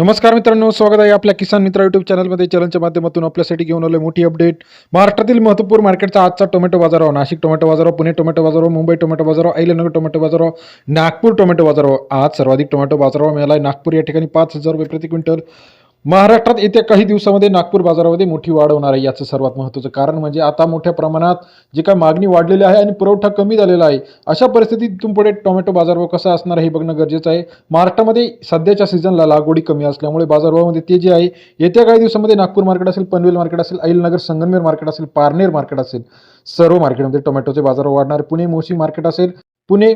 नमस्कार मित्रांनो, स्वागत आहे आपल्या किसान मित्र यूट्यूब चॅनलमध्ये. चॅनलच्या माध्यमातून आपल्यासाठी घेऊन आलोय मोठी अपडेट. महाराष्ट्रातील महत्त्वपूर्ण मार्केटचा आजचा टोमॅटो बाजारावर. नाशिक टोमॅटो बाजारावर, पुणे टोमॅटो बाजारावर, मुंबई टोमॅटो बाजारावर, अहिल्यानगर टोमॅटो बाजारावर, नागपूर टोमॅटो बाजारावर. आज सर्वाधिक टोमॅटो बाजारावर मिळाला आहे नागपूर या ठिकाणी 5,000 रुपये प्रति क्विंटल. महाराष्ट्रात येत्या काही दिवसामध्ये नागपूर बाजारामध्ये मोठी वाढ होणार आहे. याचं सर्वात महत्त्वाचं कारण म्हणजे आता मोठ्या प्रमाणात जी काय मागणी वाढलेली आहे आणि पुरवठा कमी झालेला आहे. अशा परिस्थितीत इथून पुढे टोमॅटो बाजारभाव कसा असणार हे बघणं गरजेचं आहे. महाराष्ट्रामध्ये सध्याच्या सीझनला लागवडी कमी असल्यामुळे बाजारभावामध्ये तेजी आहे. येत्या काही दिवसामध्ये नागपूर मार्केट असेल, पनवेल मार्केट असेल, अहिलनगर संगमनेर मार्केट असेल, पारनेर मार्केट असेल, सर्व मार्केटमध्ये टोमॅटोचे बाजारभाव वाढणार. पुणे मोशी मार्केट असेल, पुणे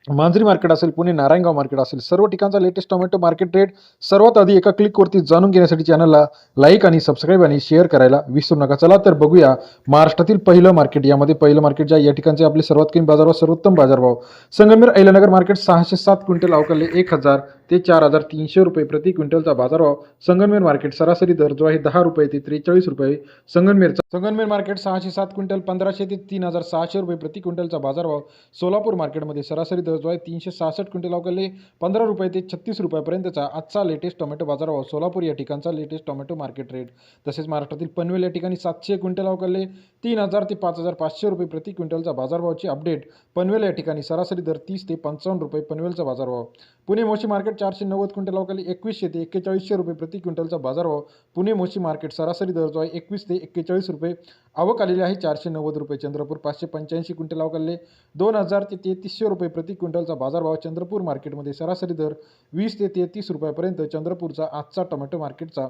मांजरी मार्केट असेल, पुणे नारायणगाव मार्केट असेल, सर्व ठिकाणचा लेटेस्ट टोमॅटो मार्केट रेट सर्वात आधी एका क्लिकवरती जाणून घेण्यासाठी चॅनलला लाईक आणि सबस्क्राईब आणि शेअर करायला विसरू नका. चला तर बघूया महाराष्ट्रातील पहिलं मार्केट. यामध्ये पहिलं मार्केट जे आहे या ठिकाणचे आपले सर्वात कमी बाजारभाव, सर्वोत्तम बाजारभाव. संगमनेर अहिल्यानगर मार्केट 607 क्विंटल अवकाले 1,000 ते 4,300 रुपये प्रति क्विंटलचा बाजारभाव. संगमनेर मार्केट सरासरी दर जो आहे 10 रुपये ते 43 रुपये. संगमनेर मार्केट 607 क्विंटल 1,500 ते 3,600 रुपये प्रति क्विंटलचा बाजारभाव. सोलापूर मार्केटमध्ये सरासरी दर जो आहे 366 क्विंटल अवकाले 15 रुपये ते 36 रुपयापर्यंतचा आजचा लेटेस्ट टोमॅटो बाजारभाव. सोलापूर या ठिकाणचा लेटेस्ट टोमॅटो मार्केट रेट. तसेच महाराष्ट्रातील पनवेल या ठिकाणी 700 क्विंटल अवकाले 3,000 ते 5,500 रुपये प्रति क्विंटलचा बाजारभावाची अपडेट. पनवेल या ठिकाणी सरासरी दर 30 ते 55 रुपये पनवेलचा बाजारभाव. पुणे मोशी मार्केट 490 क्विंटल अवकाली 2100 ते 4100 रुपये प्रति क्विंटलचा बाजारभाव. पुणे मोशी मार्केट सरासरी दर जो आहे 21 ते 41 रुपये आवक आलेली आहे 490 रुपये. चंद्रपूर 585 क्विंटल अवकाले 2,000 ते 3300 रुपये प्रति क्विंटलचा बाजारभाव. चंद्रपूर मार्केटमध्ये सरासरी दर 20 ते 33 रुपयापर्यंत चंद्रपूरचा आजचा टोमॅटो मार्केटचा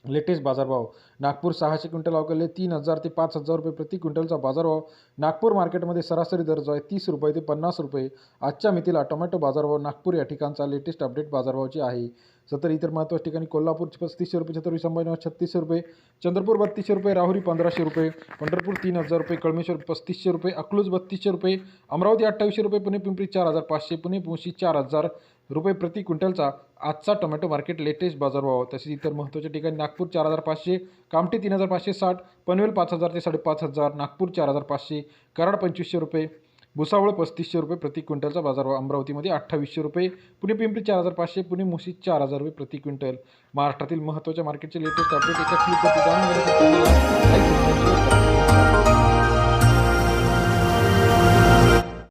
लेटेस्ट बाजारभाव. नागपूर 600 क्विंटल अवकाले 3,000 ते 5,000 रुपये प्रति क्विंटलचा बाजारभाव. नागपूर मार्केटमध्ये सरासरी दर जो आहे 30 रुपये ते 50 रुपये आजच्या मितीला टोमॅटो बाजारभाव नागपूर या ठिकाणचा लेटेस्ट अपडेट बाजारभावाची आहे. सतर इतर महत्त्वाच्या ठिकाणी कोल्हापूर 3500 रुपये, छत्रपती संभाजीनगर 3600 रुपये, चंद्रपूर 3200 रुपये, राहुरी 1500 रुपये, पंढरपूर 3,000 रुपये, कळमेश्वर 3500 रुपये, अकलूज 3200 रुपये, अमरावती 2800 रुपये, पुणे पिंपरी 4,500, पुणे मोशी 4,000 रुपये प्रति क्विंटलचा आजचा टोमॅटो मार्केट लेटेस्ट बाजारभाव. तसेच इतर महत्त्वाच्या ठिकाणी नागपूर 4,500, कामठी 3,560, पनवेल 5,000 ते 5,500, नागपूर 4,500, कराड 2,500 रुपये, भुसावळ 3,500 रुपये प्रति क्विंटलचा बाजारभाव. अमरावतीमध्ये 2,800 रुपये, पुणे पिंपरी 4,500, पुणे मोशी 4,000 रुपये प्रति क्विंटल. महाराष्ट्रातील महत्त्वाच्या मार्केटचे लेटेस्ट अपडेट एका क्लिकवरती जाणून घेण्यासाठी